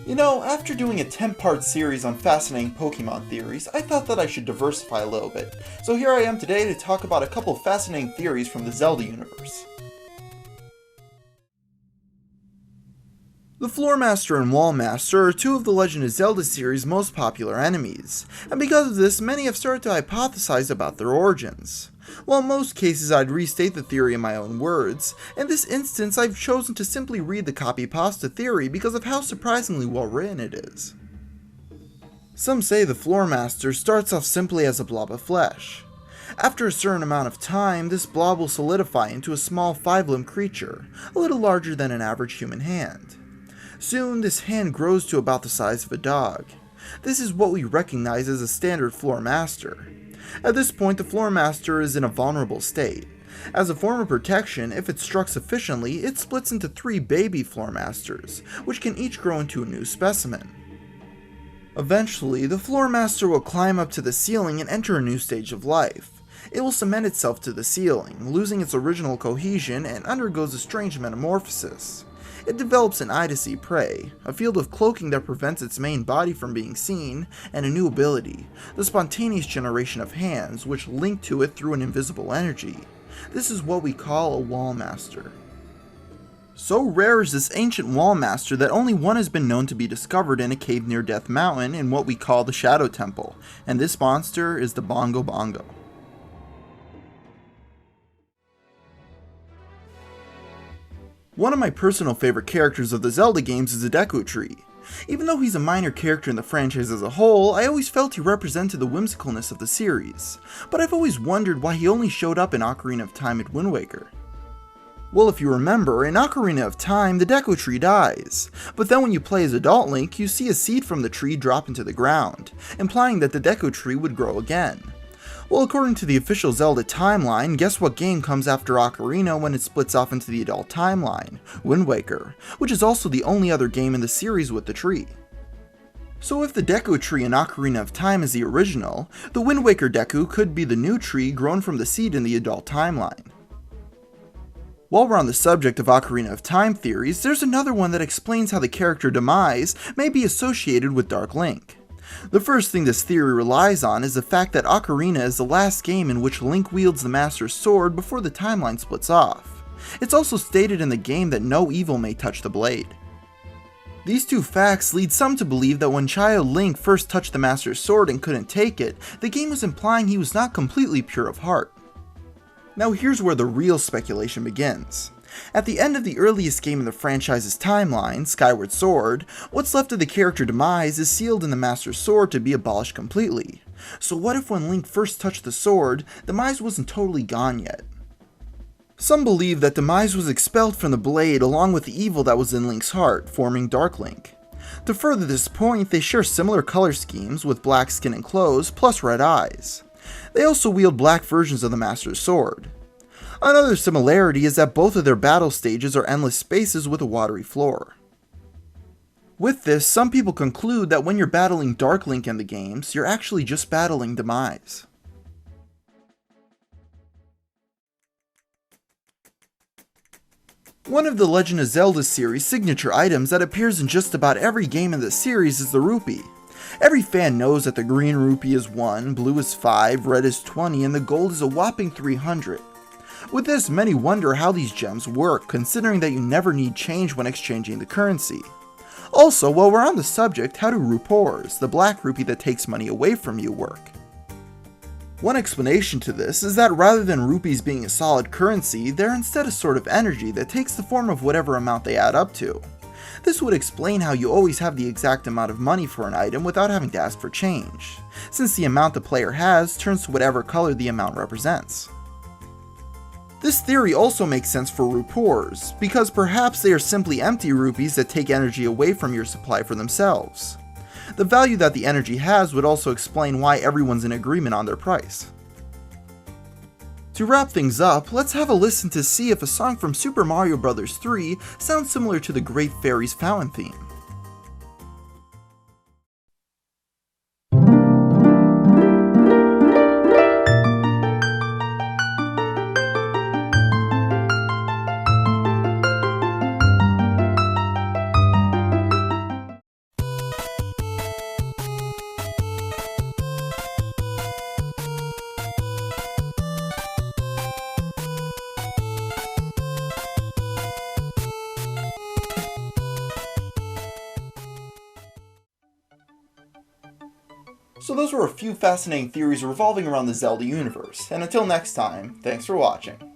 You know, after doing a 10-part series on fascinating Pokemon theories, I thought that I should diversify a little bit. So here I am today to talk about a couple of fascinating theories from the Zelda universe. The Floor Master and Wall Master are two of the Legend of Zelda series' most popular enemies, and because of this, many have started to hypothesize about their origins. While in most cases I'd restate the theory in my own words, in this instance I've chosen to simply read the copy-pasta theory because of how surprisingly well written it is. Some say the Floor Master starts off simply as a blob of flesh. After a certain amount of time, this blob will solidify into a small 5-limbed creature, a little larger than an average human hand. Soon, this hand grows to about the size of a dog. This is what we recognize as a standard Floor Master. At this point, the Floor Master is in a vulnerable state. As a form of protection, if it's struck sufficiently, it splits into 3 baby Floor Masters, which can each grow into a new specimen. Eventually, the Floor Master will climb up to the ceiling and enter a new stage of life. It will cement itself to the ceiling, losing its original cohesion, and undergoes a strange metamorphosis. It develops an eye to see prey, a field of cloaking that prevents its main body from being seen, and a new ability, the spontaneous generation of hands, which link to it through an invisible energy. This is what we call a Wall Master. So rare is this ancient Wall Master that only one has been known to be discovered in a cave near Death Mountain in what we call the Shadow Temple, and this monster is the Bongo Bongo. One of my personal favorite characters of the Zelda games is the Deku tree. Even though he's a minor character in the franchise as a whole, I always felt he represented the whimsicalness of the series, but I've always wondered why he only showed up in Ocarina of Time and Wind Waker. Well, if you remember, in Ocarina of Time, the Deku tree dies, but then when you play as Adult Link, you see a seed from the tree drop into the ground, implying that the Deku tree would grow again. Well, according to the official Zelda timeline, guess what game comes after Ocarina when it splits off into the adult timeline? Wind Waker, which is also the only other game in the series with the tree. So if the Deku tree in Ocarina of Time is the original, the Wind Waker Deku could be the new tree grown from the seed in the adult timeline. While we're on the subject of Ocarina of Time theories, there's another one that explains how the character Demise may be associated with Dark Link. The first thing this theory relies on is the fact that Ocarina is the last game in which Link wields the Master's Sword before the timeline splits off. It's also stated in the game that no evil may touch the blade. These two facts lead some to believe that when child Link first touched the Master's Sword and couldn't take it, the game was implying he was not completely pure of heart. Now here's where the real speculation begins. At the end of the earliest game in the franchise's timeline, Skyward Sword, what's left of the character Demise is sealed in the Master's Sword to be abolished completely. So what if when Link first touched the sword, Demise wasn't totally gone yet? Some believe that Demise was expelled from the blade along with the evil that was in Link's heart, forming Dark Link. To further this point, they share similar color schemes with black skin and clothes, plus red eyes. They also wield black versions of the Master's Sword. Another similarity is that both of their battle stages are endless spaces with a watery floor. With this, some people conclude that when you're battling Dark Link in the games, you're actually just battling Demise. One of the Legend of Zelda series' signature items that appears in just about every game in the series is the rupee. Every fan knows that the green rupee is 1, blue is 5, red is 20, and the gold is a whopping 300. With this, many wonder how these gems work, considering that you never need change when exchanging the currency. Also, while we're on the subject, how do rupees, the black rupee that takes money away from you, work? One explanation to this is that rather than rupees being a solid currency, they're instead a sort of energy that takes the form of whatever amount they add up to. This would explain how you always have the exact amount of money for an item without having to ask for change, since the amount the player has turns to whatever color the amount represents. This theory also makes sense for rupees, because perhaps they are simply empty rupees that take energy away from your supply for themselves. The value that the energy has would also explain why everyone's in agreement on their price. To wrap things up, let's have a listen to see if a song from Super Mario Bros. 3 sounds similar to the Great Fairy's Fountain theme. So those were a few fascinating theories revolving around the Zelda universe, and until next time, thanks for watching.